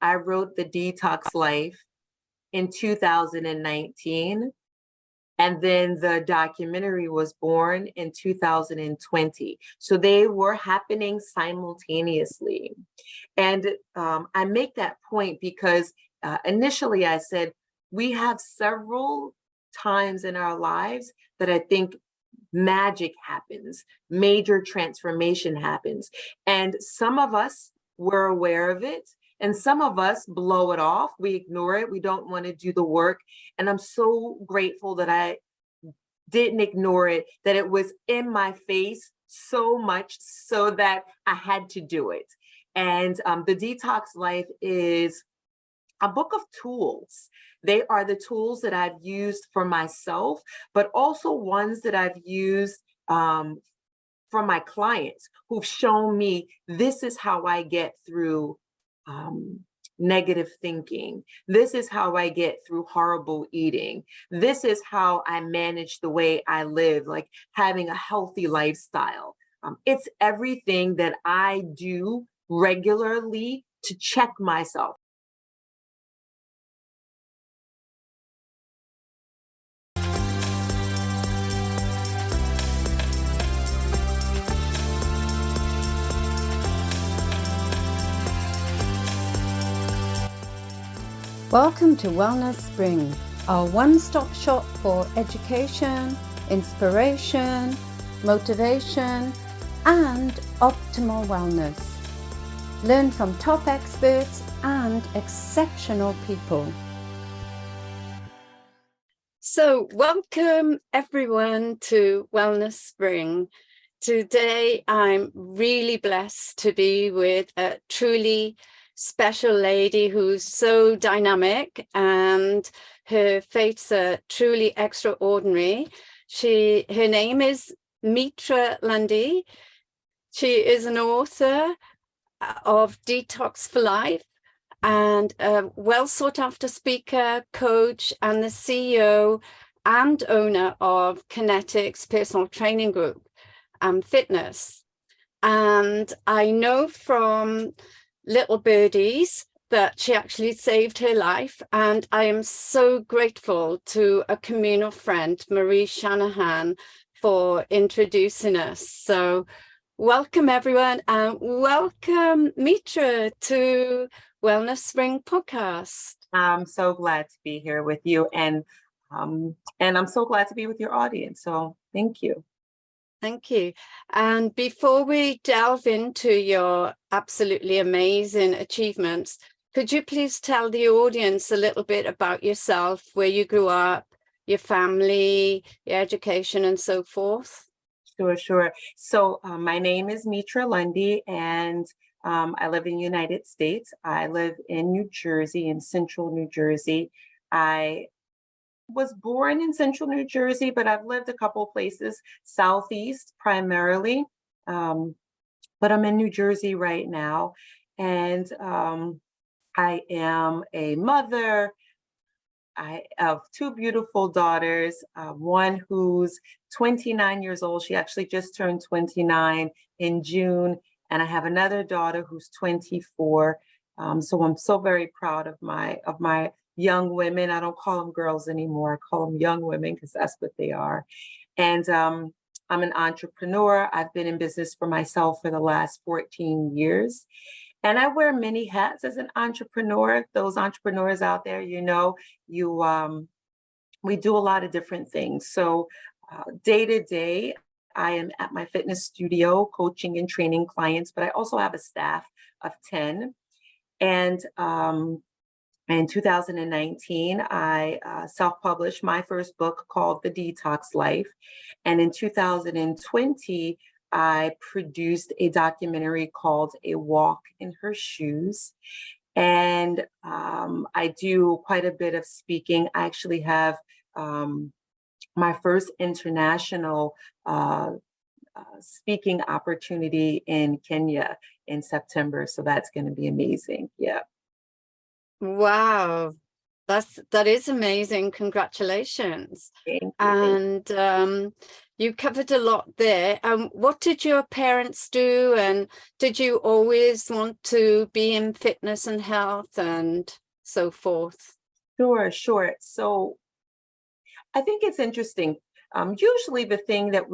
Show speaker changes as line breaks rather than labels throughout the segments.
I wrote The Detox Life in 2019. And then the documentary was born in 2020. So they were happening simultaneously. And I make that point because initially I said, we have several times in our lives that I think magic happens, major transformation happens. And some of us were aware of it, and some of us blow it off. We ignore it. We don't want to do the work. And I'm so grateful that I didn't ignore it, that it was in my face so much so that I had to do it. And The Detox Life is a book of tools. They are the tools that I've used for myself, but also ones that I've used from my clients who've shown me this is how I get through negative thinking. This is how I get through horrible eating. This is how I manage the way I live, like having a healthy lifestyle. It's everything that I do regularly to check myself.
Welcome to Wellness Spring, our one-stop shop for education, inspiration, motivation, and optimal wellness. Learn from top experts and exceptional people. So, welcome everyone to Wellness Spring. Today, I'm really blessed to be with a truly special lady who's so dynamic, and her fates are truly extraordinary. Her name is Metra Lundy. She is an author of Detox for Life and a well sought after speaker, coach, and the CEO and owner of Kinetics Personal Training Group and Fitness. And I know from little birdies that she actually saved her life, and I am so grateful to a communal friend, Marie Shanahan, for introducing us. So welcome everyone, and welcome Metra to Wellness Spring podcast.
I'm so glad to be here with you, and I'm so glad to be with your audience. So thank you.
Thank you. And before we delve into your absolutely amazing achievements, could you please tell the audience a little bit about yourself, where you grew up, your family, your education, and so forth?
Sure. So my name is Metra Lundy, and I live in the United States. I live in New Jersey, in central New Jersey. I was born in central New Jersey, but I've lived a couple of places, southeast primarily, but I'm in New Jersey right now. And I am a mother. I have two beautiful daughters, one who's 29 years old. She actually just turned 29 in June. And I have another daughter who's 24. So I'm so very proud of my young women. I don't call them girls anymore. I call them young women because that's what they are. And I'm an entrepreneur. I've been in business for myself for the last 14 years. And I wear many hats as an entrepreneur. Those entrepreneurs out there, we do a lot of different things. So day to day, I am at my fitness studio coaching and training clients, but I also have a staff of 10. And in 2019, I self-published my first book called The Detox Life. And in 2020, I produced a documentary called A Walk in Her Shoes. And I do quite a bit of speaking. I actually have my first international speaking opportunity in Kenya in September. So that's going to be amazing. Yeah.
Wow, that is amazing. Congratulations.
Thank you.
And you covered a lot there. What did your parents do? And did you always want to be in fitness and health and so forth?
Sure, sure. So I think it's interesting. Usually the things that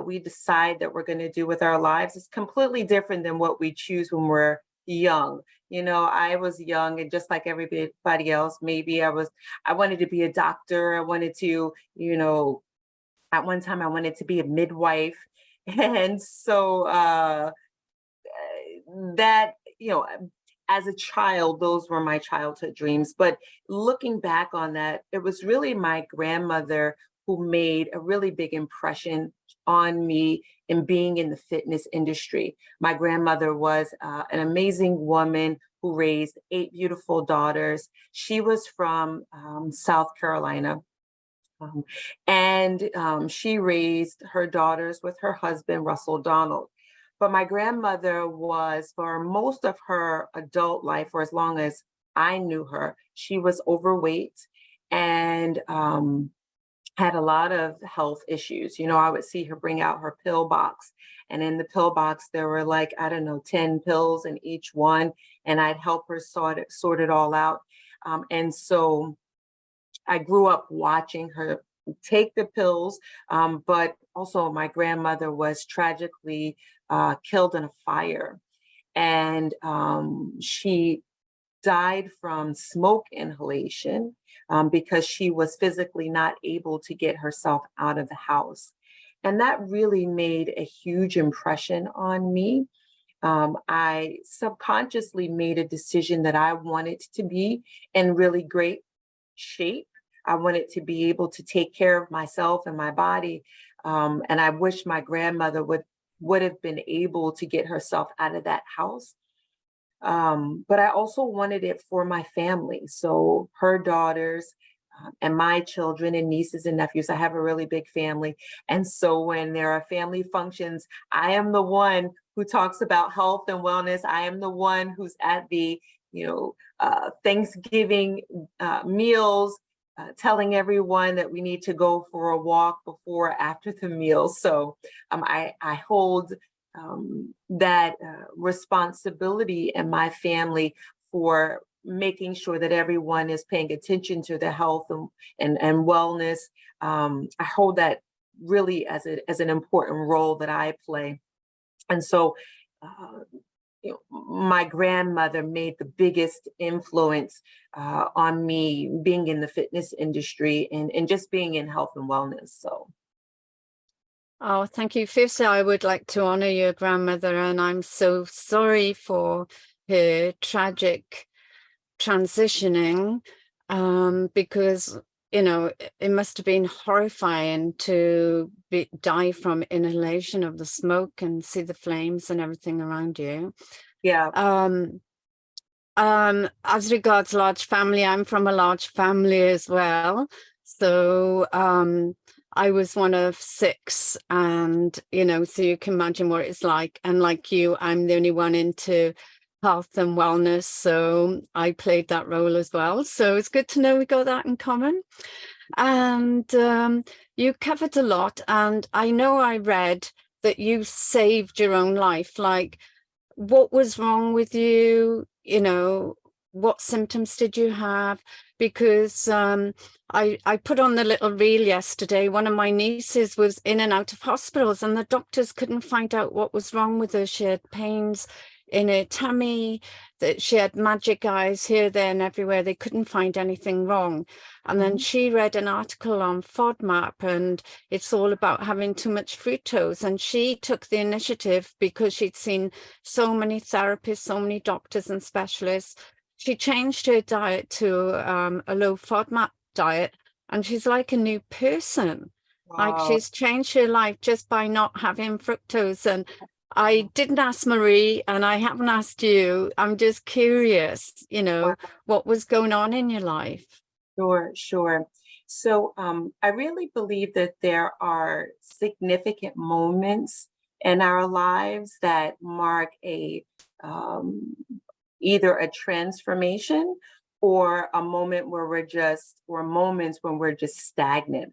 we decide that we're going to do with our lives is completely different than what we choose when we're young. I was young and just like everybody else, maybe I wanted to be a doctor. I wanted to, at one time I wanted to be a midwife. And so that, as a child, those were my childhood dreams. But looking back on that, it was really my grandmother who made a really big impression on me in being in the fitness industry. My grandmother was an amazing woman who raised 8 beautiful daughters. She was from South Carolina. And she raised her daughters with her husband, Russell Donald. But my grandmother was, for most of her adult life, for as long as I knew her, she was overweight and had a lot of health issues. I would see her bring out her pill box, and in the pill box, there were like, I don't know, 10 pills in each one, and I'd help her sort it all out. And so I grew up watching her take the pills, but also my grandmother was tragically killed in a fire. And she died from smoke inhalation because she was physically not able to get herself out of the house. And that really made a huge impression on me. I subconsciously made a decision that I wanted to be in really great shape. I wanted to be able to take care of myself and my body. And I wish my grandmother would have been able to get herself out of that house. But I also wanted it for my family. So her daughters and my children and nieces and nephews, I have a really big family. And so when there are family functions, I am the one who talks about health and wellness. I am the one who's at the, Thanksgiving meals, telling everyone that we need to go for a walk before or after the meal. So I hold that responsibility in my family for making sure that everyone is paying attention to their health and wellness. I hold that really as an important role that I play. And so my grandmother made the biggest influence on me being in the fitness industry and just being in health and wellness. So.
Oh, thank you. Firstly, I would like to honor your grandmother, and I'm so sorry for her tragic transitioning, because, it must have been horrifying to die from inhalation of the smoke and see the flames and everything around you.
Yeah.
As regards large family, I'm from a large family as well. So I was one of 6, and, so you can imagine what it's like. And like you, I'm the only one into health and wellness. So I played that role as well. So it's good to know we got that in common. And you covered a lot. And I know I read that you saved your own life. Like, what was wrong with you? What symptoms did you have? Because I put on the little reel yesterday. One of my nieces was in and out of hospitals, and the doctors couldn't find out what was wrong with her. She had pains in her tummy, that she had magic eyes here, there, and everywhere. They couldn't find anything wrong. And then she read an article on FODMAP, and it's all about having too much fructose. And she took the initiative because she'd seen so many therapists, so many doctors and specialists. She changed her diet to a low FODMAP diet, and she's like a new person.
Wow.
Like, she's changed her life just by not having fructose. And I didn't ask Marie, and I haven't asked you. I'm just curious,
Wow.
what was going on in your life?
Sure. So I really believe that there are significant moments in our lives that mark either a transformation or a moment where or moments when we're just stagnant.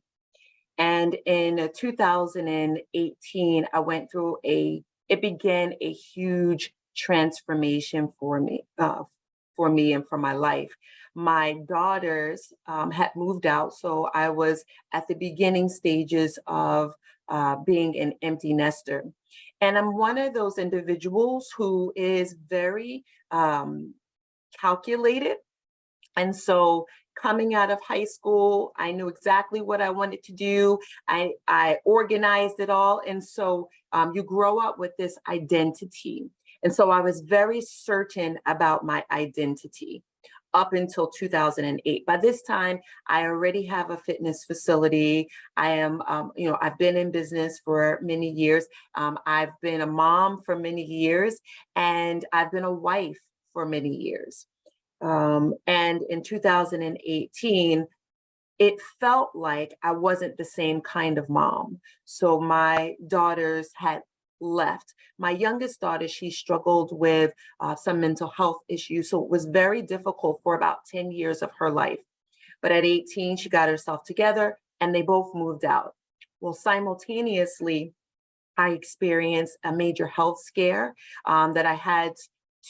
And in 2018, I went through it began a huge transformation for me and for my life. My daughters had moved out, so I was at the beginning stages of being an empty nester. And I'm one of those individuals who is very calculated. And so coming out of high school, I knew exactly what I wanted to do. I organized it all. And so you grow up with this identity. And so I was very certain about my identity up until 2008. By this time, I already have a fitness facility. I am, I've been in business for many years. I've been a mom for many years, and I've been a wife for many years. And in 2018, it felt like I wasn't the same kind of mom. So my daughters had left. My youngest daughter, she struggled with some mental health issues. So it was very difficult for about 10 years of her life. But at 18, she got herself together and they both moved out. Well, simultaneously, I experienced a major health scare that I had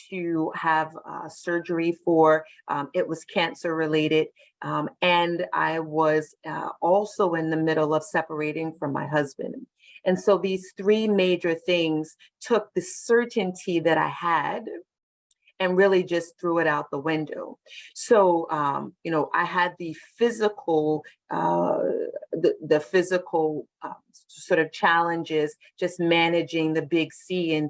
to have surgery for. It was cancer related. And I was also in the middle of separating from my husband. And so these three major things took the certainty that I had and really just threw it out the window. So, I had the physical, the physical sort of challenges, just managing the big C. And,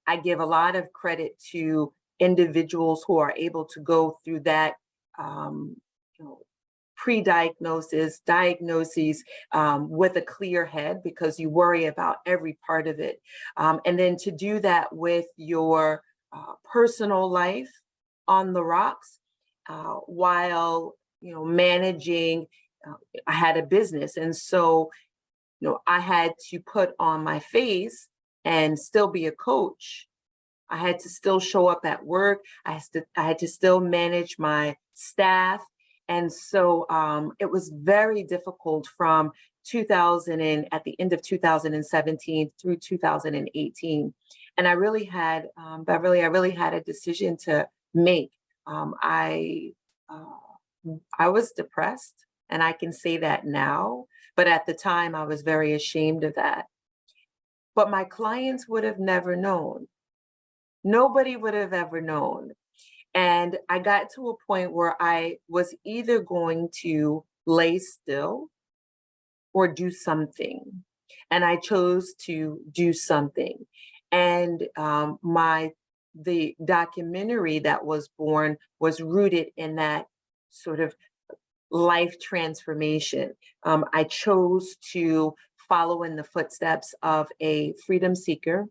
I give a lot of credit to individuals who are able to go through that, um, pre-diagnosis, diagnoses with a clear head, because you worry about every part of it. And then to do that with your personal life on the rocks, while, managing, I had a business. And so, I had to put on my face and still be a coach. I had to still show up at work. I had to still manage my staff. And so it was very difficult from 2000 and at the end of 2017 through 2018. And I really had, Beverly, I really had a decision to make. I was depressed, and I can say that now, but at the time I was very ashamed of that. But my clients would have never known. Nobody would have ever known. And I got to a point where I was either going to lay still or do something. And I chose to do something. And the documentary that was born was rooted in that sort of life transformation. I chose to follow in the footsteps of a freedom seeker.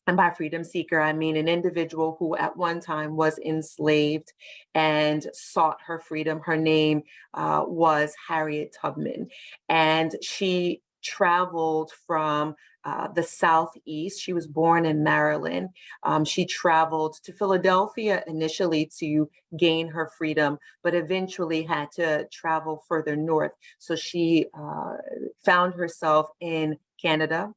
And by freedom seeker, I mean an individual who at one time was enslaved and sought her freedom. Her name was Harriet Tubman. And she traveled from the Southeast. She was born in Maryland. She traveled to Philadelphia initially to gain her freedom, but eventually had to travel further north. So she found herself in Canada.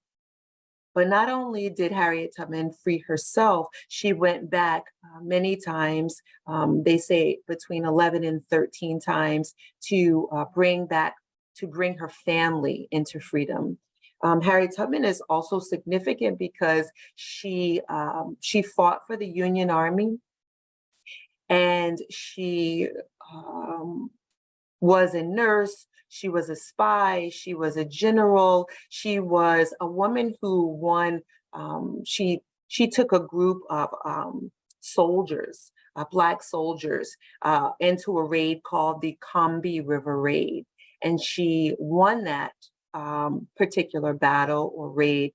But not only did Harriet Tubman free herself, she went back many times, they say between 11 and 13 times, to bring her family into freedom. Harriet Tubman is also significant because she fought for the Union Army, and she was a nurse. She was a spy. She was a general. She was a woman who won. She took a group of soldiers, Black soldiers, into a raid called the Combahee River Raid, and she won that particular battle or raid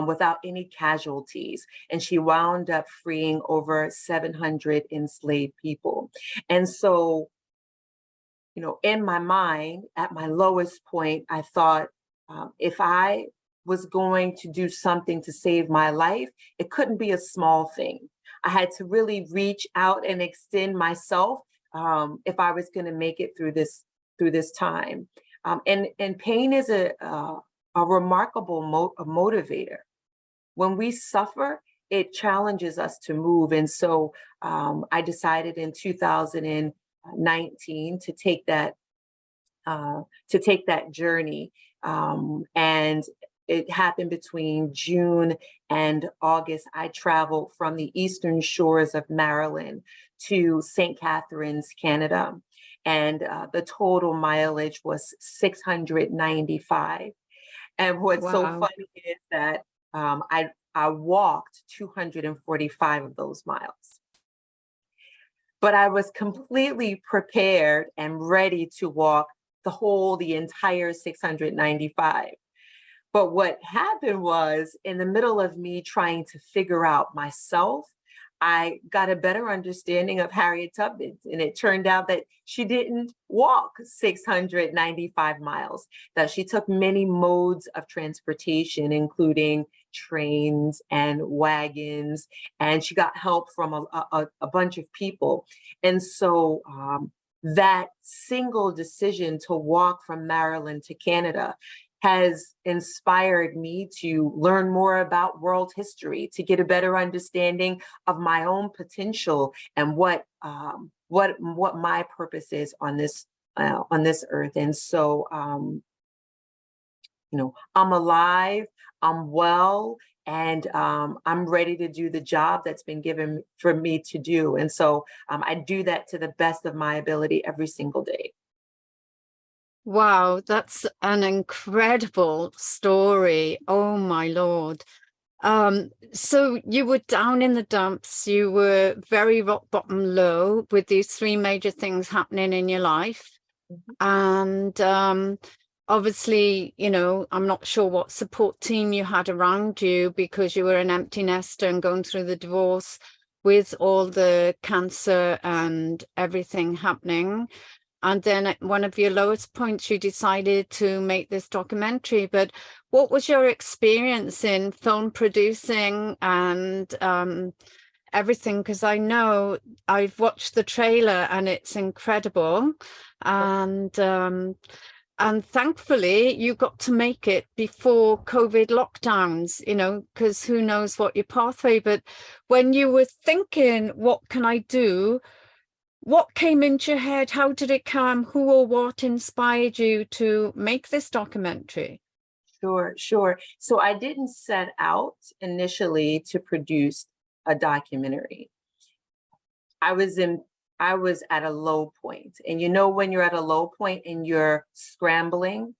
without any casualties. And she wound up freeing over 700 enslaved people. And so, in my mind, at my lowest point, I thought, if I was going to do something to save my life, it couldn't be a small thing. I had to really reach out and extend myself if I was going to make it through this through this time. And pain is a remarkable motivator. When we suffer, it challenges us to move. And so I decided in 2019 to take that journey. And it happened between June and August. I traveled from the eastern shores of Maryland to St. Catharines, Canada. And the total mileage was 695. And what's so
Wow.
funny is that I walked 245 of those miles. But I was completely prepared and ready to walk the entire 695. But what happened was, in the middle of me trying to figure out myself, I got a better understanding of Harriet Tubman. And it turned out that she didn't walk 695 miles, that she took many modes of transportation, including trains and wagons, and she got help from a bunch of people. And so that single decision to walk from Maryland to Canada has inspired me to learn more about world history, to get a better understanding of my own potential and what my purpose is on this earth. And so, I'm alive, I'm well, and I'm ready to do the job that's been given for me to do. And so I do that to the best of my ability every single day.
Wow, that's an incredible story. Oh my Lord. So you were down in the dumps, you were very rock bottom low with these three major things happening in your life. And obviously, I'm not sure what support team you had around you, because you were an empty nester and going through the divorce with all the cancer and everything happening. And then at one of your lowest points, you decided to make this documentary. But what was your experience in film producing and everything? Because I know I've watched the trailer and it's incredible. And thankfully, you got to make it before COVID lockdowns, because who knows what your pathway. But when you were thinking, what can I do? What came into your head? How did it come? Who or what inspired you to make this documentary?
Sure. So I didn't set out initially to produce a documentary. I was at a low point. And when you're at a low point and you're scrambling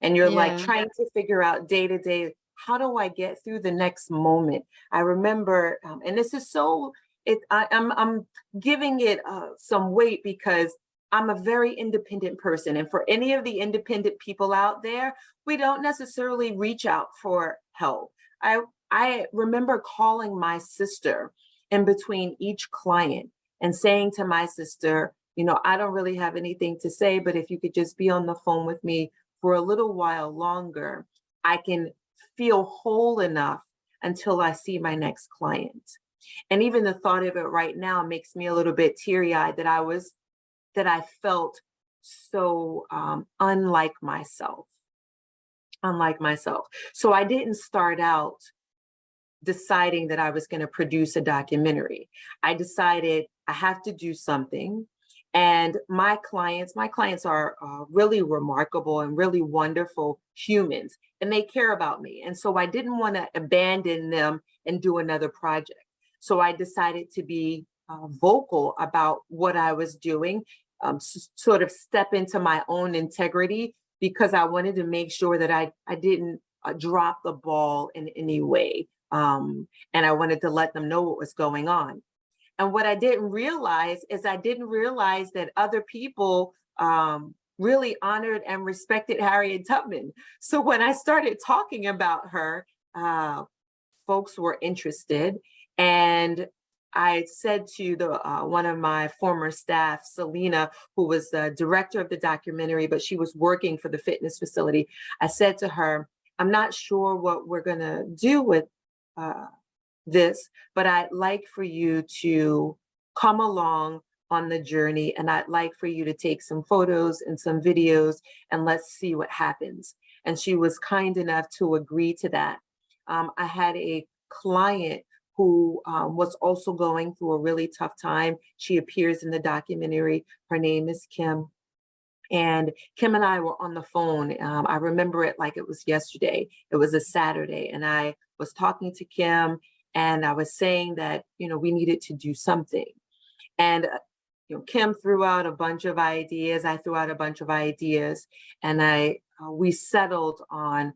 and you're like trying to figure out day to day, how do I get through the next moment? I remember, and this is so, I'm giving it some weight because I'm a very independent person. And for any of the independent people out there, we don't necessarily reach out for help. I remember calling my sister in between each client and saying to my sister, I don't really have anything to say, but if you could just be on the phone with me for a little while longer, I can feel whole enough until I see my next client. And even the thought of it right now makes me a little bit teary-eyed that I felt so unlike myself. So I didn't start out deciding that I was going to produce a documentary. I decided I have to do something. And my clients are really remarkable and really wonderful humans, and they care about me. And so I didn't want to abandon them and do another project. So I decided to be vocal about what I was doing, sort of step into my own integrity, because I wanted to make sure that I didn't drop the ball in any way. And I wanted to let them know what was going on. And what I didn't realize is that other people really honored and respected Harriet Tubman. So when I started talking about her, folks were interested. And I said to one of my former staff, Selena, who was the director of the documentary, but she was working for the fitness facility. I said to her, I'm not sure what we're going to do with this, but I'd like for you to come along on the journey, and I'd like for you to take some photos and some videos, and let's see what happens. And she was kind enough to agree to that. I had a client who was also going through a really tough time. She appears in the documentary. Her name is Kim. And Kim and I were on the phone. I remember it like it was yesterday. It was a Saturday, and I was talking to Kim, and I was saying that, we needed to do something. And Kim threw out a bunch of ideas. I threw out a bunch of ideas, and we settled on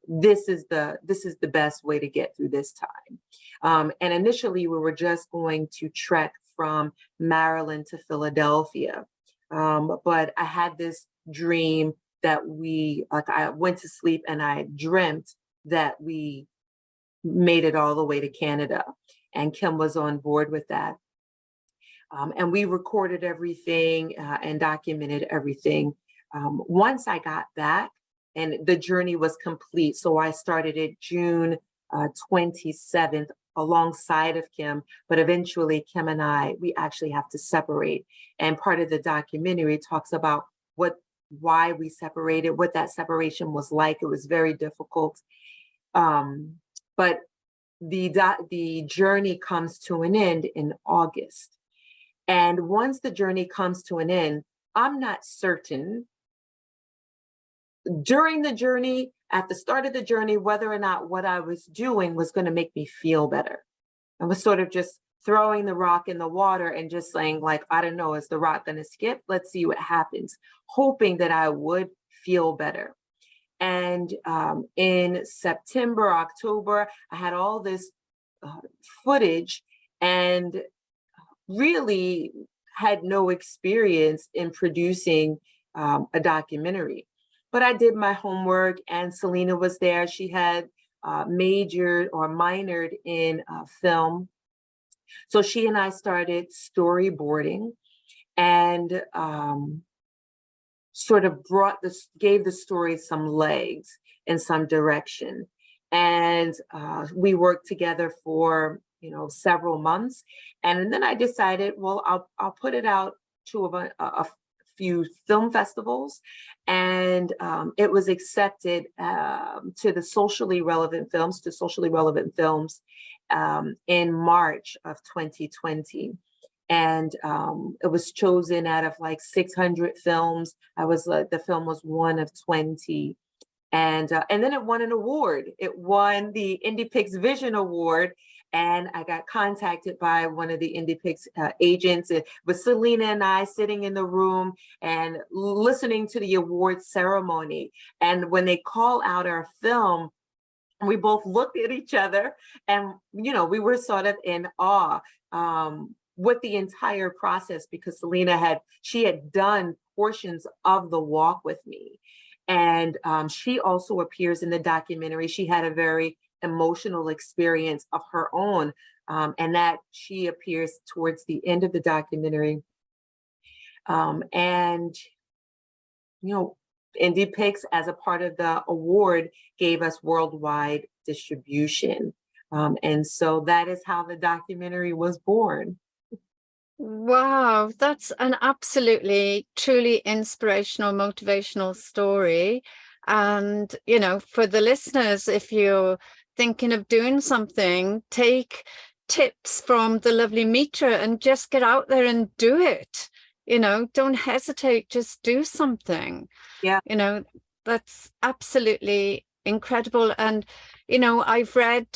this is the best way to get through this time. And initially, we were just going to trek from Maryland to Philadelphia. But I had this dream that I went to sleep and I dreamt that we made it all the way to Canada, and Kim was on board with that. And we recorded everything and documented everything. Once I got back and the journey was complete, so I started it June 27th alongside of Kim, but eventually Kim and we actually have to separate. And part of the documentary talks about why we separated, what that separation was like. It was very difficult. But the journey comes to an end in August. And once the journey comes to an end, I'm not certain during the journey, at the start of the journey, whether or not what I was doing was going to make me feel better. I was sort of just throwing the rock in the water and just saying, like, I don't know, is the rock going to skip? Let's see what happens, hoping that I would feel better. And in September, October, I had all this footage and really had no experience in producing a documentary. But I did my homework, and Selena was there. She had majored or minored in film. So she and I started storyboarding and sort of gave the story some legs and some direction. And we worked together for several months. And then I decided, well, I'll put it out to a few film festivals, and it was accepted to socially relevant films in March of 2020. And it was chosen out of like 600 films. The film was one of 20. And then it won an award. It won the IndiePix Vision Award. And I got contacted by one of the IndiePix agents with Selena and I sitting in the room and listening to the award ceremony. And when they call out our film, we both looked at each other and, we were sort of in awe with the entire process, because Selena had done portions of the walk with me. And she also appears in the documentary. She had a very emotional experience of her own, and that she appears towards the end of the documentary. And IndiePix, as a part of the award, gave us worldwide distribution. And so that is how the documentary was born.
Wow, that's an absolutely, truly inspirational, motivational story. And, for the listeners, if you're thinking of doing something, take tips from the lovely Metra and just get out there and do it. Don't hesitate, just do something.
Yeah.
That's absolutely incredible. And, I've read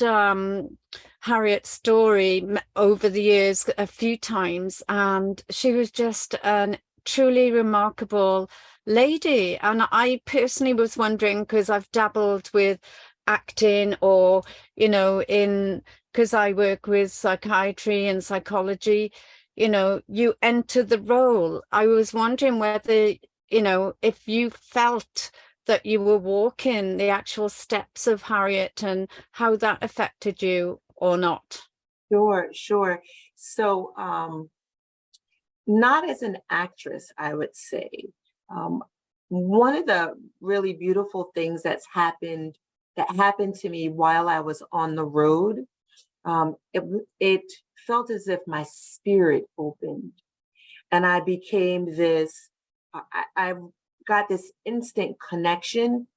Harriet's story over the years a few times, and she was just a truly remarkable lady. And I personally was wondering, because I've dabbled with acting, or because I work with psychiatry and psychology, you enter the role. I was wondering whether if you felt that you were walking the actual steps of Harriet and how that affected you or not.
Sure. So not as an actress, I would say. One of the really beautiful things that happened to me while I was on the road, it felt as if my spirit opened. And I became this, I got this instant connection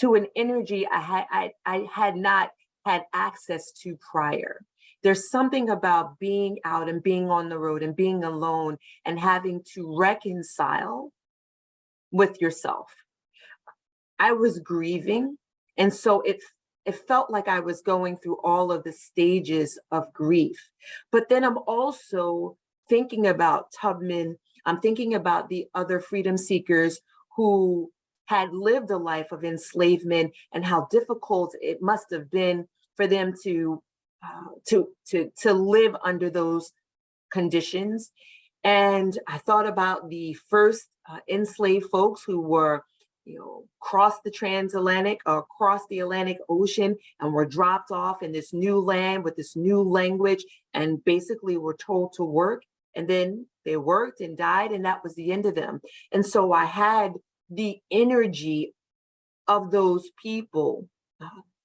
to an energy I had not had access to prior. There's something about being out and being on the road and being alone and having to reconcile with yourself. I was grieving, and so it felt like I was going through all of the stages of grief. But then I'm also thinking about Tubman. I'm thinking about the other freedom seekers who had lived a life of enslavement and how difficult it must have been for them to live under those conditions. And I thought about the first enslaved folks who were, crossed the transatlantic or across the Atlantic Ocean and were dropped off in this new land with this new language and basically were told to work. And then they worked and died, and that was the end of them. And so I had the energy of those people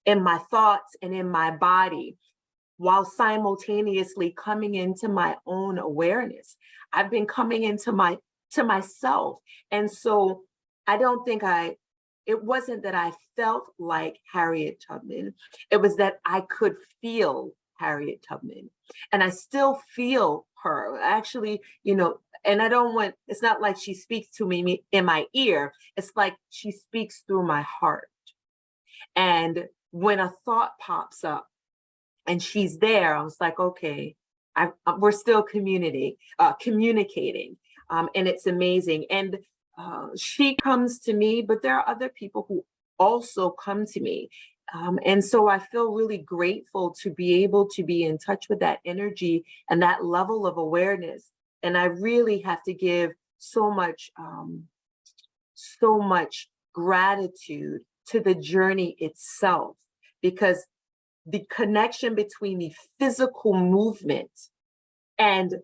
in my thoughts and in my body, while simultaneously coming into my own awareness. I've been coming into myself. And so I don't think it wasn't that I felt like Harriet Tubman. It was that I could feel Harriet Tubman. And I still feel her. Actually, and I don't want, it's not like she speaks to me in my ear. It's like she speaks through my heart. And when a thought pops up and she's there, I was like, okay, we're still communicating. And it's amazing. And she comes to me, but there are other people who also come to me. And so I feel really grateful to be able to be in touch with that energy and that level of awareness. And I really have to give so much gratitude to the journey itself, because the connection between the physical movement and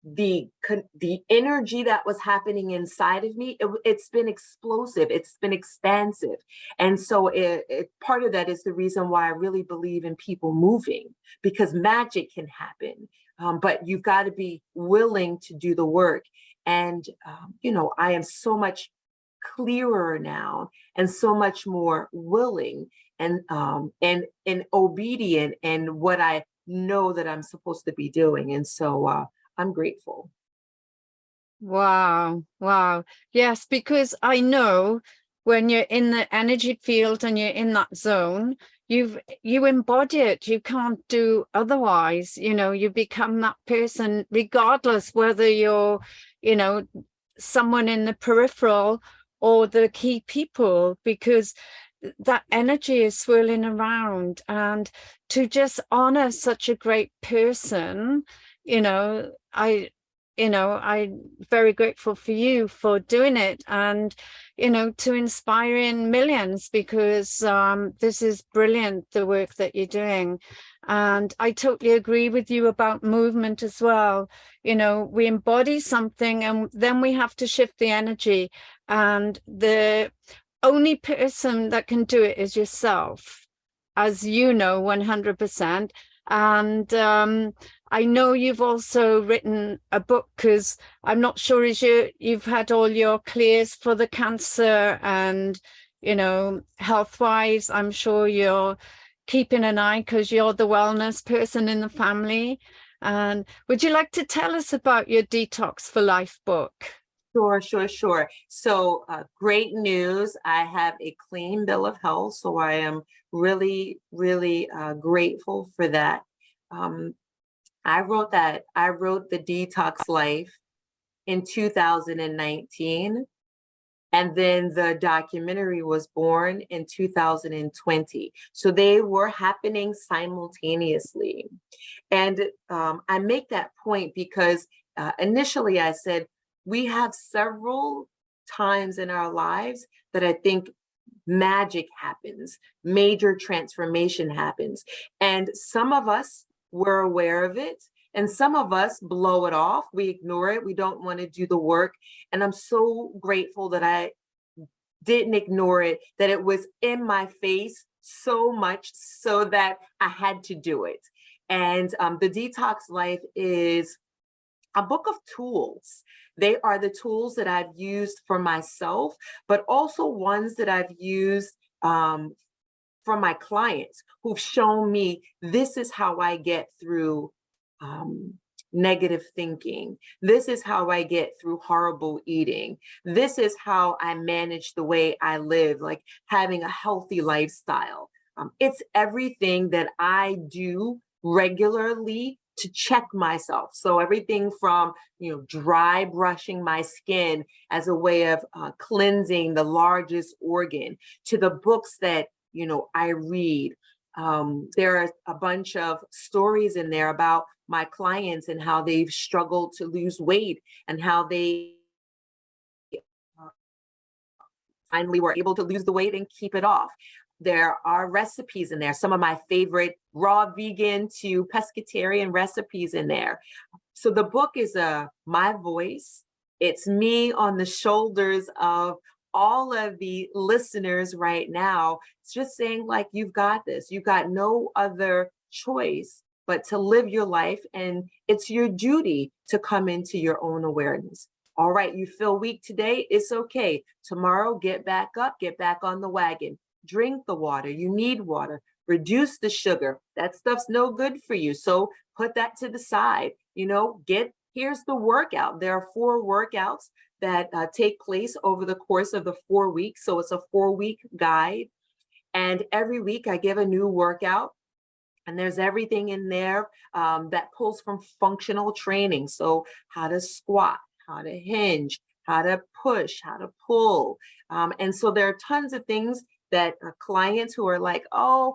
the energy that was happening inside of me, it's been explosive, it's been expansive. And so part of that is the reason why I really believe in people moving, because magic can happen, but you've got to be willing to do the work. And I am so much clearer now and so much more willing and obedient in what I know that I'm supposed to be doing. And so I'm grateful.
Wow. Wow. Yes, because I know when you're in the energy field and you're in that zone, you embody it. You can't do otherwise. You become that person, regardless whether you're, someone in the peripheral or the key people, because that energy is swirling around. And to just honor such a great person, I'm very grateful for you for doing it, and to inspiring millions, because this is brilliant, the work that you're doing. And I totally agree with you about movement as well. We embody something and then we have to shift the energy, and the only person that can do it is yourself, as 100%. And I know you've also written a book, because I'm not sure you've had all your clears for the cancer, and health wise, I'm sure you're keeping an eye, because you're the wellness person in the family. And would you like to tell us about your Detox for Life book?
Sure. So great news. I have a clean bill of health. So I am really, really grateful for that. I wrote the Detox Life in 2019. And then the documentary was born in 2020. So they were happening simultaneously. And I make that point because initially I said, we have several times in our lives that I think magic happens, major transformation happens. And some of us were aware of it, and some of us blow it off. We ignore it. We don't want to do the work. And I'm so grateful that I didn't ignore it, that it was in my face so much so that I had to do it. And the Detox Life is a book of tools. They are the tools that I've used for myself, but also ones that I've used for my clients who've shown me this is how I get through negative thinking. This is how I get through horrible eating. This is how I manage the way I live, like having a healthy lifestyle. It's everything that I do regularly to check myself. So everything from, dry brushing my skin as a way of cleansing the largest organ, to the books that, I read. There are a bunch of stories in there about my clients and how they've struggled to lose weight and how they finally were able to lose the weight and keep it off. There are recipes in there, some of my favorite raw vegan to pescatarian recipes in there. So the book is my voice. It's me on the shoulders of all of the listeners right now. It's just saying, like, you've got this. You've got no other choice but to live your life. And it's your duty to come into your own awareness. All right, you feel weak today, it's okay. Tomorrow, get back up, get back on the wagon. Drink the water. You need water. Reduce the sugar. That stuff's no good for you. So put that to the side. Here's the workout. There are 4 workouts that take place over the course of the 4 weeks. So it's a 4-week guide. And every week I give a new workout. And there's everything in there that pulls from functional training. So how to squat, how to hinge, how to push, how to pull. And so there are tons of things that clients who are like, oh,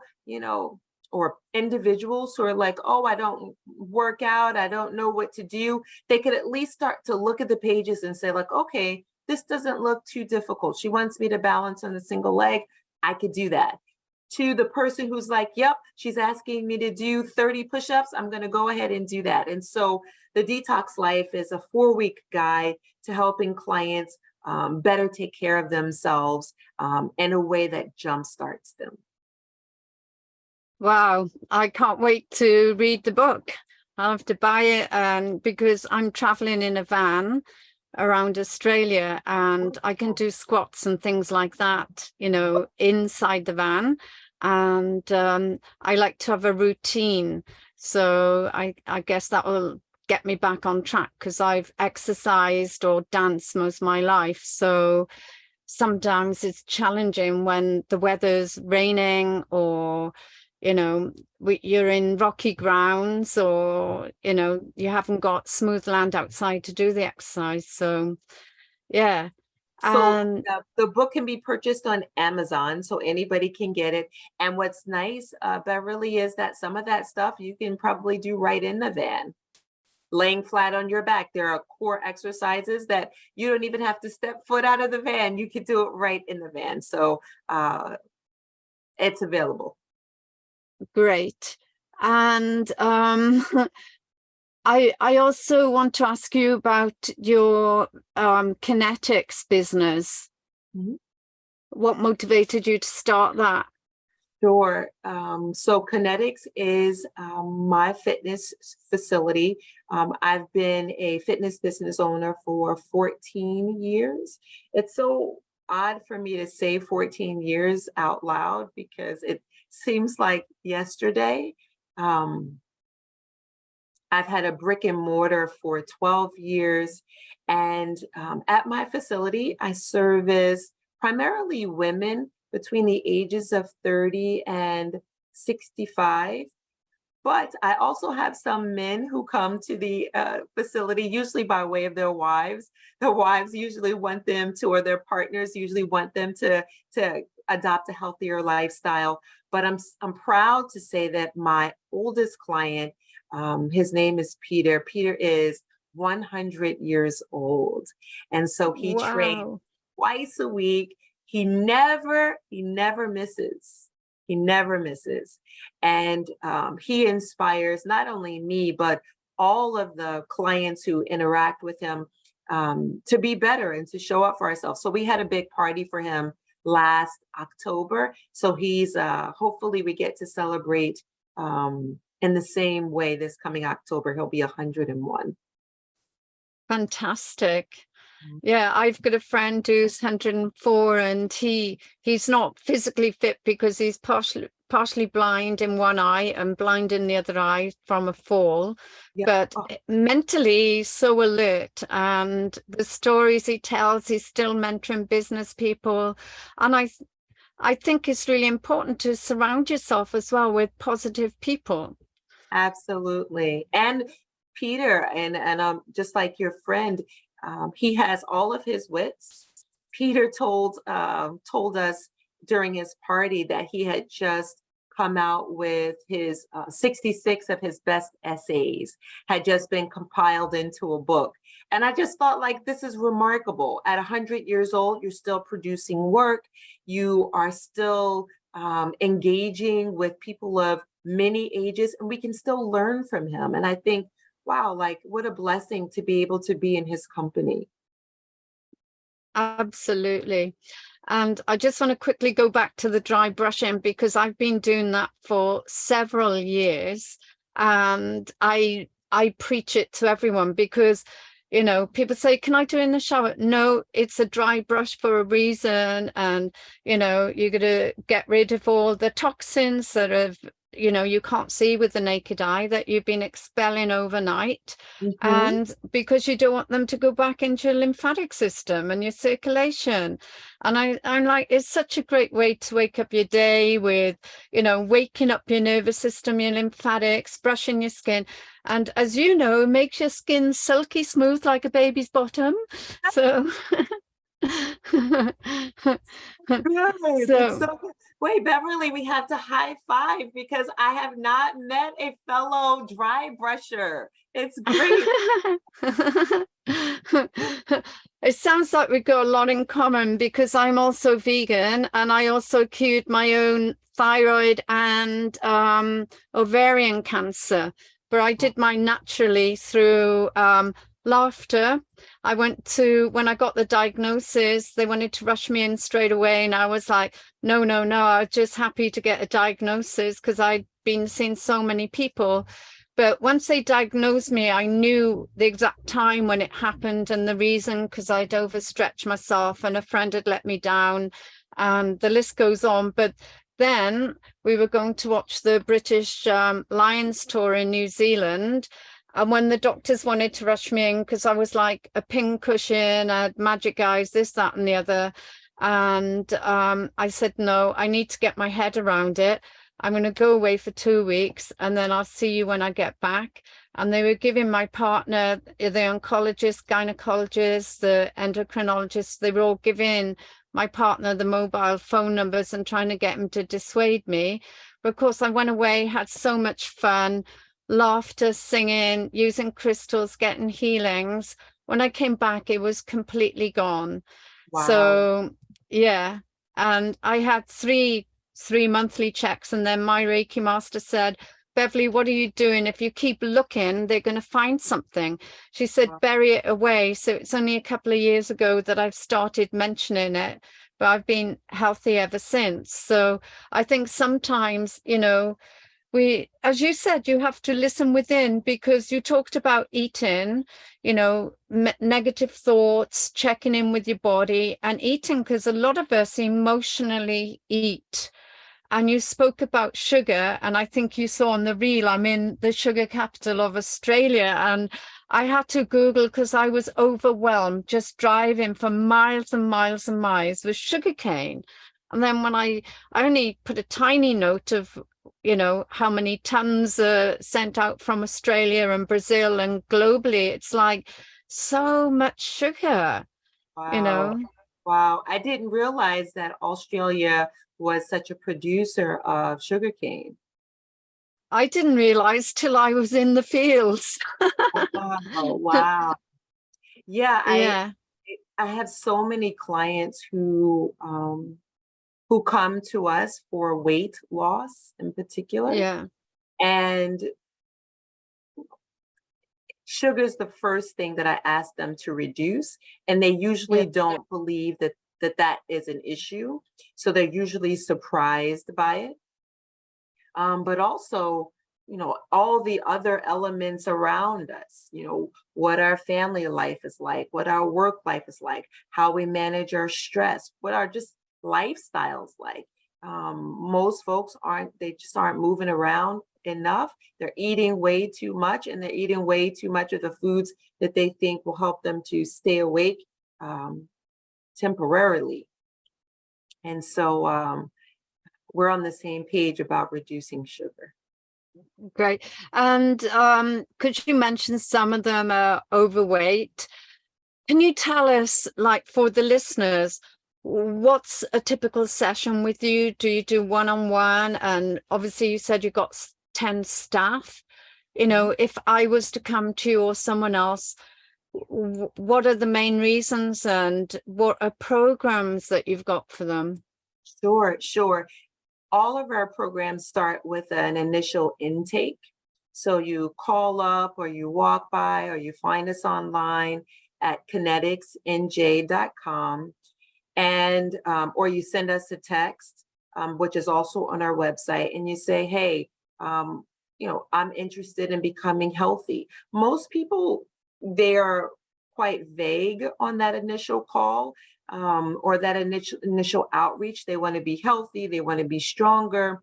or individuals who are like, oh, I don't work out, I don't know what to do. They could at least start to look at the pages and say, like, okay, this doesn't look too difficult. She wants me to balance on a single leg. I could do that. To the person who's like, yep, she's asking me to do 30 push-ups, I'm going to go ahead and do that. And so the Detox Life is a 4-week guide to helping clients better take care of themselves in a way that jumpstarts them.
Wow, I can't wait to read the book. I'll have to buy it because I'm traveling in a van around Australia, and I can do squats and things like that, inside the van. And I like to have a routine. So I guess that will get me back on track, because I've exercised or danced most of my life. So sometimes it's challenging when the weather's raining, or you're in rocky grounds, or you haven't got smooth land outside to do the exercise. So yeah.
So the book can be purchased on Amazon, so anybody can get it. And what's nice, Beverly, is that some of that stuff you can probably do right in the van, laying flat on your back. There are core exercises that you don't even have to step foot out of the van. You can do it right in the van. So it's available.
Great. And I also want to ask you about your kinetics business.
Mm-hmm.
What motivated you to start that?
Sure. So Kinetics is my fitness facility. I've been a fitness business owner for 14 years. It's so odd for me to say 14 years out loud because it seems like yesterday. I've had a brick and mortar for 12 years. And at my facility, I service primarily women between the ages of 30 and 65. But I also have some men who come to the facility, usually by way of their wives. Their wives usually want them to, or their partners usually want them to adopt a healthier lifestyle. But I'm proud to say that my oldest client, his name is Peter. Peter is 100 years old. And so he trains twice a week. He never misses. He never misses. And he inspires not only me, but all of the clients who interact with him to be better and to show up for ourselves. So we had a big party for him last October. So he's hopefully we get to celebrate in the same way this coming October. He'll be 101.
Fantastic. Yeah, I've got a friend who's 104 and he's not physically fit because he's partially blind in one eye and blind in the other eye from a fall.
Yeah.
But mentally he's so alert, and the stories he tells, he's still mentoring business people. And I think it's really important to surround yourself as well with positive people.
Absolutely. And Peter, and just like your friend, he has all of his wits. Peter told us during his party that he had just come out with his 66 of his best essays had just been compiled into a book. And I just thought, like, this is remarkable. At 100 years old, you're still producing work. You are still engaging with people of many ages, and we can still learn from him. And I think, wow, like, what a blessing to be able to be in his company.
Absolutely. And I just want to quickly go back to the dry brushing, because I've been doing that for several years, and I preach it to everyone, because you know, people say, can I do it in the shower? No, it's a dry brush for a reason. And, you know, you're going to get rid of all the toxins that have, you know, you can't see with the naked eye, that you've been expelling overnight. And because you don't want them to go back into your lymphatic system and your circulation. And I'm like, it's such a great way to wake up your day with, you know, waking up your nervous system, your lymphatics, brushing your skin. And as you know, it makes your skin silky smooth like a baby's bottom. So,
Good. It's
so
so good. Wait, Beverly, we have to high five because I have not met a fellow dry brusher. It's great.
it sounds like we've got a lot in common, because I'm also vegan, and I also cured my own thyroid and ovarian cancer. But I did mine naturally through laughter. I went to, when I got the diagnosis, they wanted to rush me in straight away. And I was like, no, no, no. I was just happy to get a diagnosis because I'd been seeing so many people. But once they diagnosed me, I knew the exact time when it happened and the reason, because I'd overstretched myself and a friend had let me down, and the list goes on. But then we were going to watch the British Lions tour in New Zealand. And when the doctors wanted to rush me in, because I was like a pin cushion, I had magic eyes, this, that, and the other. And I said, no, I need to get my head around it. I'm going to go away for 2 weeks and then I'll see you when I get back. And they were giving my partner, the oncologist, gynecologist, the endocrinologist, they were all giving my partner the mobile phone numbers and trying to get him to dissuade me. But of course, I went away, had so much fun, laughter, singing, using crystals, getting healings. When I came back, it was completely gone.
Wow.
So, yeah. And I had three monthly checks, and then my Reiki master said, Beverly, what are you doing? If you keep looking, they're going to find something. She said, bury it away. So it's only a couple of years ago that I've started mentioning it, but I've been healthy ever since. So I think sometimes, you know, as you said, you have to listen within, because you talked about eating, you know, negative thoughts, checking in with your body and eating, because a lot of us emotionally eat. And you spoke about sugar, and I think you saw on the reel, I'm in the sugar capital of Australia, and I had to Google because I was overwhelmed just driving for miles and miles and miles with sugarcane. And then when I only put a tiny note of, you know, how many tons are sent out from Australia and Brazil and globally, it's like so much sugar, you know.
Wow. I didn't realize that Australia was such a producer of sugarcane.
I didn't realize till I was in the fields.
Oh, wow. Yeah,
Yeah.
I have so many clients who come to us for weight loss in particular.
Yeah.
And sugar is the first thing that I ask them to reduce. And they usually don't believe that is an issue. So they're usually surprised by it. But also, all the other elements around us, what our family life is like, what our work life is like, how we manage our stress, what our just lifestyles like. Most folks aren't moving around enough. They're eating way too much, and they're eating way too much of the foods that they think will help them to stay awake temporarily. And so we're on the same page about reducing sugar.
Great. And could you mention some of them are overweight? Can you tell us, like for the listeners, what's a typical session with you? Do you do one-on-one? And obviously you said you got 10 staff. If I was to come to you or someone else, what are the main reasons and what are programs that you've got for them?
Sure. All of our programs start with an initial intake. So you call up or you walk by or you find us online at kineticsnj.com, and or you send us a text, which is also on our website, and you say, hey, I'm interested in becoming healthy. Most people, they are quite vague on that initial call. Or that initial outreach. They want to be healthy, they want to be stronger.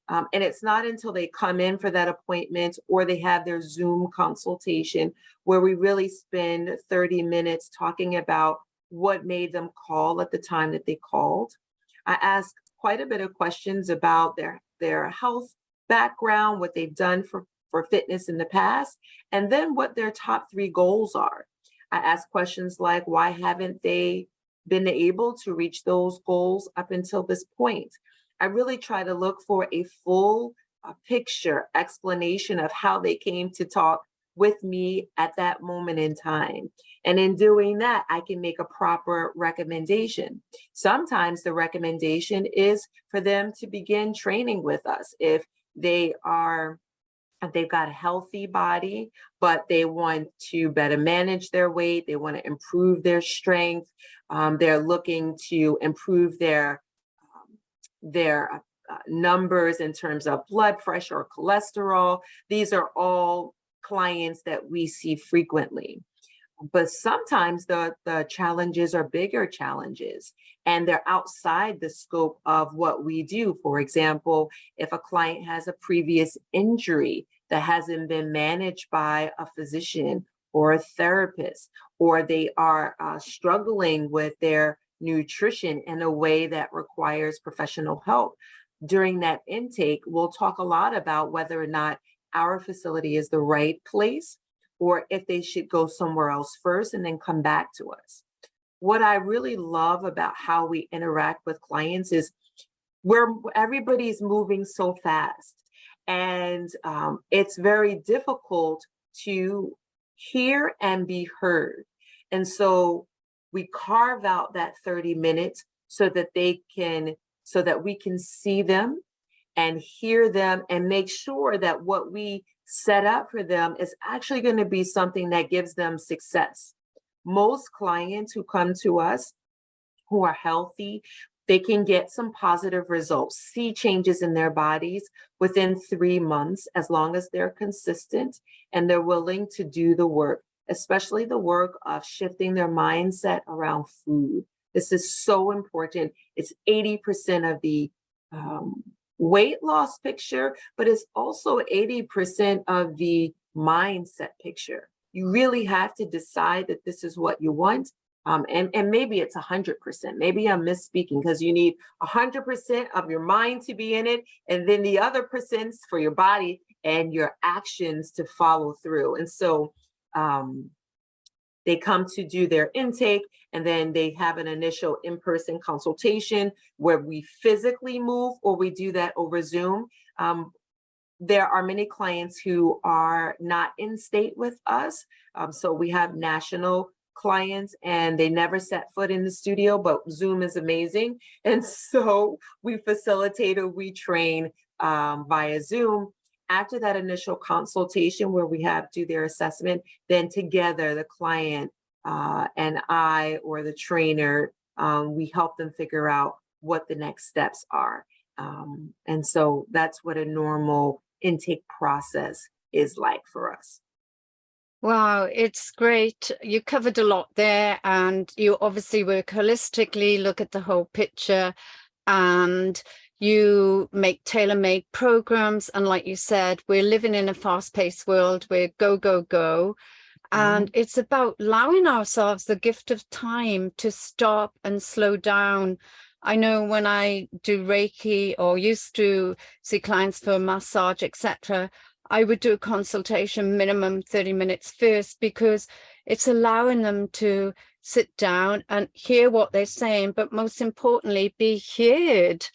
And it's not until they come in for that appointment or they have their Zoom consultation where we really spend 30 minutes talking about what made them call at the time that they called. I ask quite a bit of questions about their health background, what they've done for fitness in the past, and then what their top 3 goals are. I ask questions like, why haven't they been able to reach those goals up until this point? I really try to look for a full picture explanation of how they came to talk with me at that moment in time. And in doing that, I can make a proper recommendation. Sometimes the recommendation is for them to begin training with us if they've got a healthy body, but they want to better manage their weight. They want to improve their strength. They're looking to improve their numbers in terms of blood pressure or cholesterol. These are all clients that we see frequently. But sometimes the challenges are bigger challenges, and they're outside the scope of what we do. For example, if a client has a previous injury that hasn't been managed by a physician or a therapist, or they are struggling with their nutrition in a way that requires professional help, during that intake, we'll talk a lot about whether or not our facility is the right place, or if they should go somewhere else first and then come back to us. What I really love about how we interact with clients is everybody's moving so fast, and it's very difficult to hear and be heard. And so we carve out that 30 minutes so that we can see them and hear them and make sure that what we set up for them is actually going to be something that gives them success. Most clients who come to us who are healthy, they can get some positive results, see changes in their bodies within 3 months, as long as they're consistent and they're willing to do the work, especially the work of shifting their mindset around food. This is so important. It's 80% of the weight loss picture, but it's also 80% of the mindset picture. You really have to decide that this is what you want. And maybe it's 100%. Maybe I'm misspeaking, because you need 100% of your mind to be in it, and then the other percents for your body and your actions to follow through. And so they come to do their intake, and then they have an initial in-person consultation where we physically move, or we do that over Zoom. There are many clients who are not in state with us. So we have national clients and they never set foot in the studio, but Zoom is amazing. And so we facilitate or we train via Zoom. After that initial consultation where we do their assessment, then together the client and I, or the trainer, we help them figure out what the next steps are. And so that's what a normal intake process is like for us.
Wow, it's great. You covered a lot there, and you obviously work holistically, look at the whole picture, and you make tailor-made programs. And like you said, we're living in a fast-paced world. We're go, go, go. And it's about allowing ourselves the gift of time to stop and slow down. I know when I do Reiki or used to see clients for massage, etc., I would do a consultation minimum 30 minutes first, because it's allowing them to sit down and hear what they're saying, but most importantly, be heard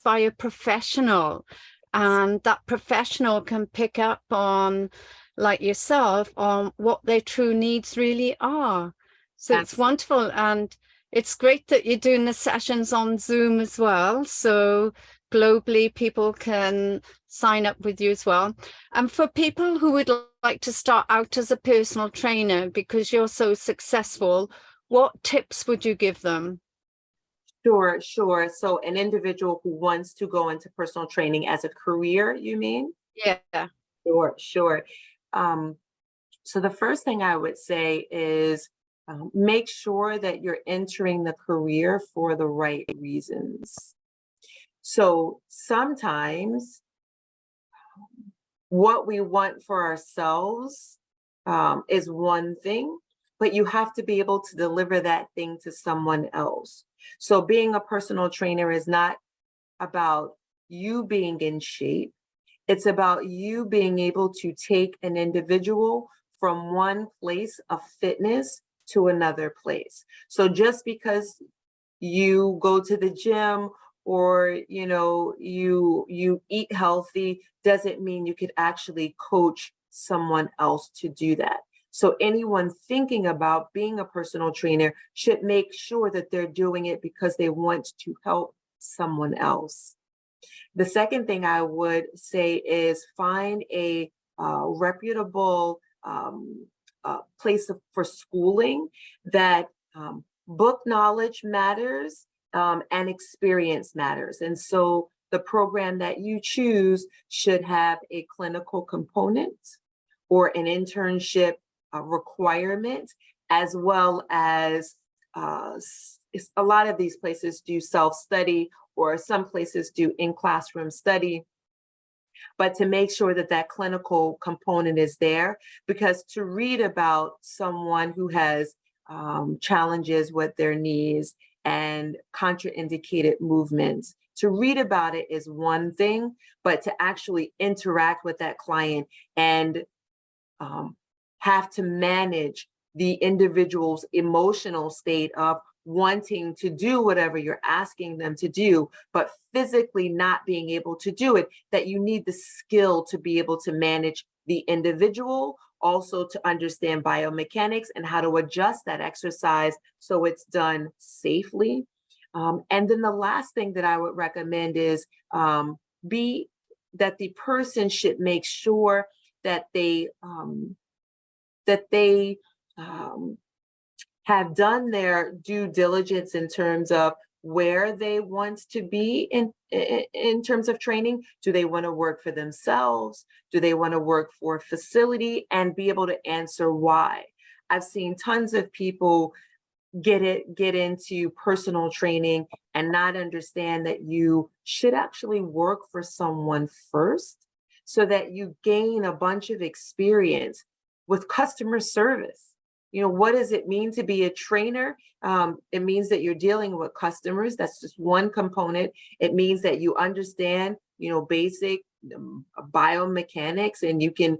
by a professional. And that professional can pick up on, like yourself, on what their true needs really are. So it's wonderful. And it's great that you're doing the sessions on Zoom as well. So globally, people can sign up with you as well. And for people who would like to start out as a personal trainer because you're so successful, what tips would you give them?
Sure. So an individual who wants to go into personal training as a career, you mean?
Yeah.
Sure. So the first thing I would say is make sure that you're entering the career for the right reasons. So sometimes what we want for ourselves is one thing, but you have to be able to deliver that thing to someone else. So being a personal trainer is not about you being in shape. It's about you being able to take an individual from one place of fitness to another place. So just because you go to the gym or you eat healthy doesn't mean you could actually coach someone else to do that. So anyone thinking about being a personal trainer should make sure that they're doing it because they want to help someone else. The second thing I would say is find a reputable place for schooling that book knowledge matters and experience matters. And so the program that you choose should have a clinical component or an internship requirement, as well as a lot of these places do self-study, or some places do in-classroom study, but to make sure that that clinical component is there, because to read about someone who has challenges with their knees and contraindicated movements, to read about it is one thing, but to actually interact with that client and have to manage the individual's emotional state of wanting to do whatever you're asking them to do, but physically not being able to do it, that you need the skill to be able to manage the individual, also to understand biomechanics and how to adjust that exercise so it's done safely. And then the last thing that I would recommend is that the person should make sure that they have done their due diligence in terms of where they want to be in terms of training. Do they want to work for themselves? Do they want to work for a facility? And be able to answer why. I've seen tons of people get into personal training and not understand that you should actually work for someone first so that you gain a bunch of experience with customer service. What does it mean to be a trainer? It means that you're dealing with customers. That's just one component. It means that you understand, basic biomechanics, and you can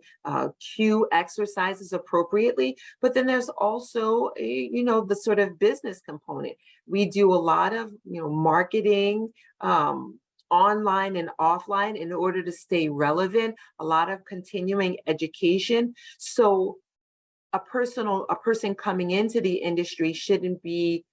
cue exercises appropriately. But then there's also, the sort of business component. We do a lot of, marketing, online and offline in order to stay relevant, a lot of continuing education. So a person coming into the industry shouldn't be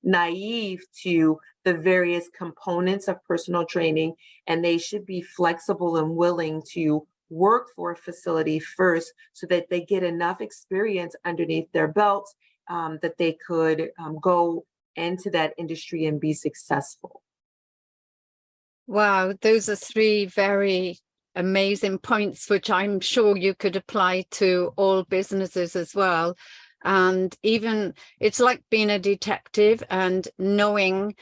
naive to the various components of personal training, and they should be flexible and willing to work for a facility first so that they get enough experience underneath their belt that they could go into that industry and be successful.
Wow, those are three very amazing points, which I'm sure you could apply to all businesses as well. And even it's like being a detective and knowing,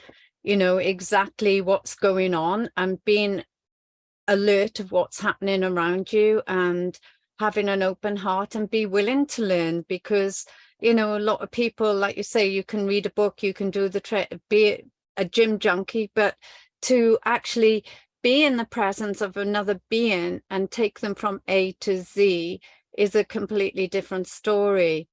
you know, exactly what's going on and being alert of what's happening around you and having an open heart and be willing to learn, because, you know, a lot of people, like you say, you can read a book, you can do be a gym junkie, but to actually be in the presence of another being and take them from A to Z is a completely different story.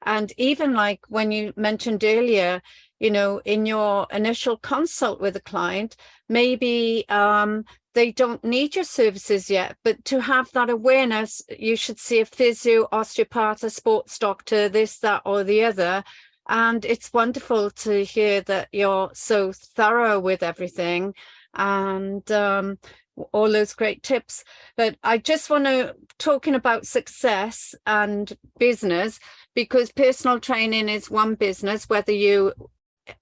And even like when you mentioned earlier, you know, in your initial consult with a client, maybe they don't need your services yet, but to have that awareness, you should see a physio, osteopath, a sports doctor, this, that, or the other. And it's wonderful to hear that you're so thorough with everything and all those great tips. But I just want to talking about success and business, because personal training is one business, whether you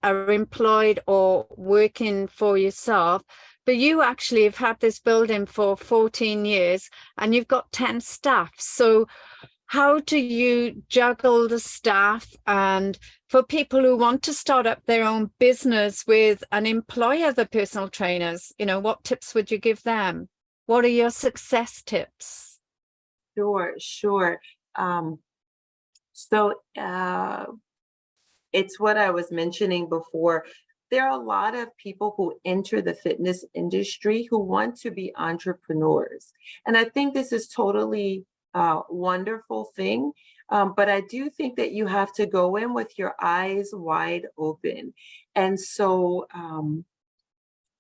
are employed or working for yourself. But you actually have had this building for 14 years and you've got 10 staff. So how do you juggle the staff? And for people who want to start up their own business with an employer, the personal trainers, you know, what tips would you give them? What are your success tips?
Sure. So it's what I was mentioning before. There are a lot of people who enter the fitness industry who want to be entrepreneurs. And I think this is totally a wonderful thing. But I do think that you have to go in with your eyes wide open. And so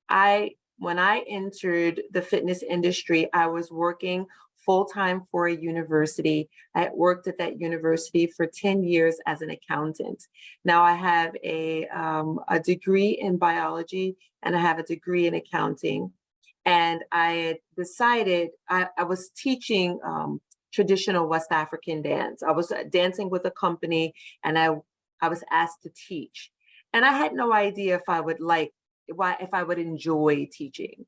when I entered the fitness industry, I was working full-time for a university. I worked at that university for 10 years as an accountant. Now I have a degree in biology and I have a degree in accounting. And I had decided I was teaching traditional West African dance. I was dancing with a company and I was asked to teach. And I had no idea if I would enjoy teaching.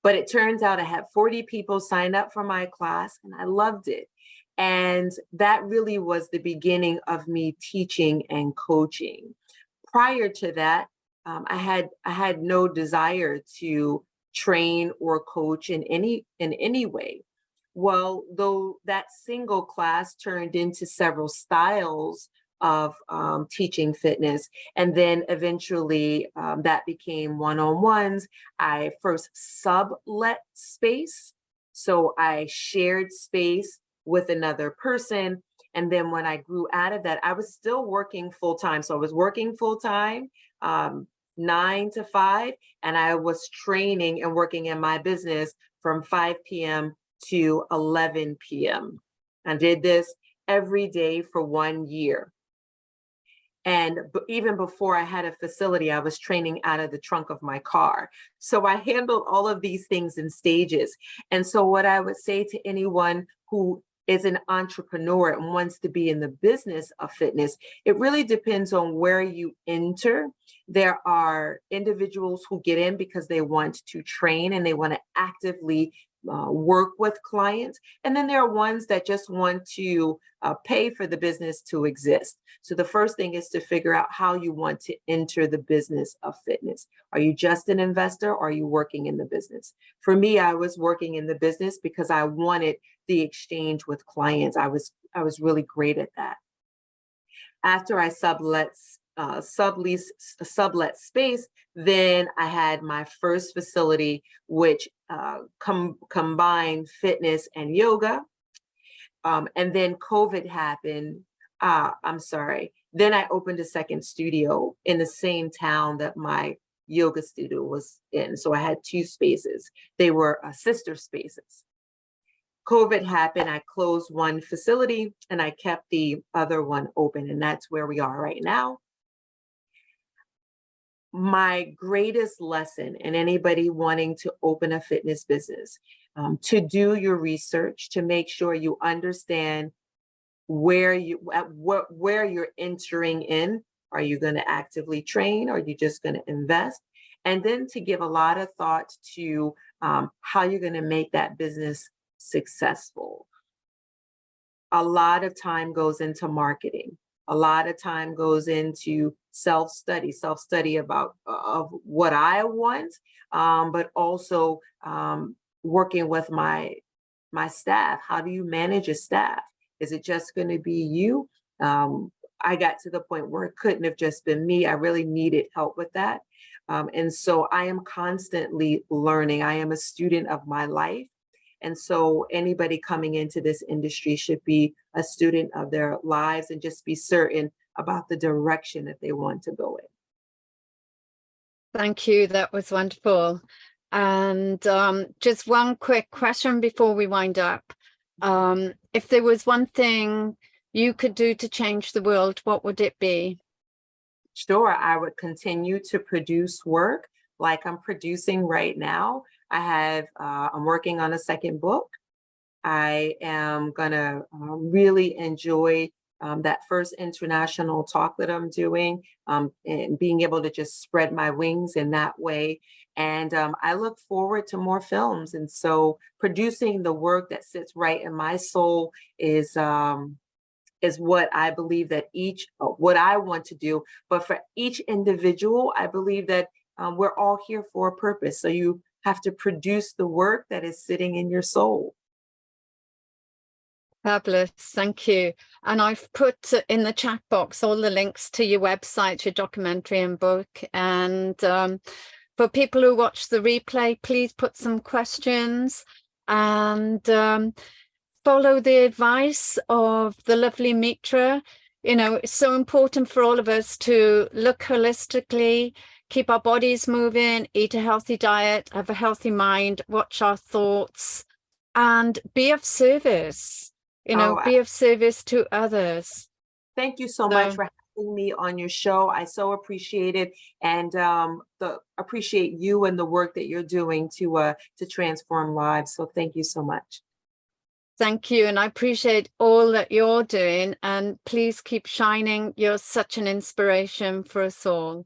But it turns out I had 40 people sign up for my class and I loved it. And that really was the beginning of me teaching and coaching. Prior to that, I had no desire to train or coach in any way. Well, though that single class turned into several styles of teaching fitness. And then eventually that became one-on-ones. I first sublet space. So I shared space with another person. And then when I grew out of that, I was still working full-time. So I was working full-time, 9 to 5, and I was training and working in my business from 5 p.m. to 11 p.m. I did this every day for 1 year. And even before I had a facility, I was training out of the trunk of my car. So I handled all of these things in stages. And so what I would say to anyone who is an entrepreneur and wants to be in the business of fitness, it really depends on where you enter. There are individuals who get in because they want to train and they want to actively work with clients. And then there are ones that just want to pay for the business to exist. So the first thing is to figure out how you want to enter the business of fitness. Are you just an investor or are you working in the business? For me, I was working in the business because I wanted the exchange with clients. I was really great at that. After I sublet space, then I had my first facility, which combined fitness and yoga. And then COVID happened. Then I opened a second studio in the same town that my yoga studio was in. So I had 2 spaces. They were sister spaces. COVID happened, I closed one facility and I kept the other one open, and that's where we are right now. My greatest lesson in anybody wanting to open a fitness business, to do your research, to make sure you understand where you're entering in. Are you going to actively train? Or are you just going to invest? And then to give a lot of thought to how you're going to make that business successful. A lot of time goes into marketing. A lot of time goes into self-study about of what I want, but also working with my staff. How do you manage a staff? Is it just going to be you? I got to the point where it couldn't have just been me. I really needed help with that. And so I am constantly learning. I am a student of my life. And so anybody coming into this industry should be a student of their lives and just be certain about the direction that they want to go in.
Thank you. That was wonderful. And just one quick question before we wind up. If there was one thing you could do to change the world, what would it be?
Sure, I would continue to produce work like I'm producing right now. I'm working on a second book. I am gonna really enjoy that first international talk that I'm doing, and being able to just spread my wings in that way. And I look forward to more films. And so producing the work that sits right in my soul is what I believe that what I want to do. But for each individual, I believe that we're all here for a purpose. So you have to produce the work that is sitting in your soul.
Fabulous. Thank you. And I've put in the chat box all the links to your website, your documentary and book. And for people who watch the replay, please put some questions and follow the advice of the lovely Metra. You know, it's so important for all of us to look holistically, keep our bodies moving, eat a healthy diet, have a healthy mind, watch our thoughts, and be of service, be of service to others.
Thank you so much for having me on your show. I so appreciate it, and appreciate you and the work that you're doing to transform lives. So thank you so much.
Thank you. And I appreciate all that you're doing, and please keep shining. You're such an inspiration for us all.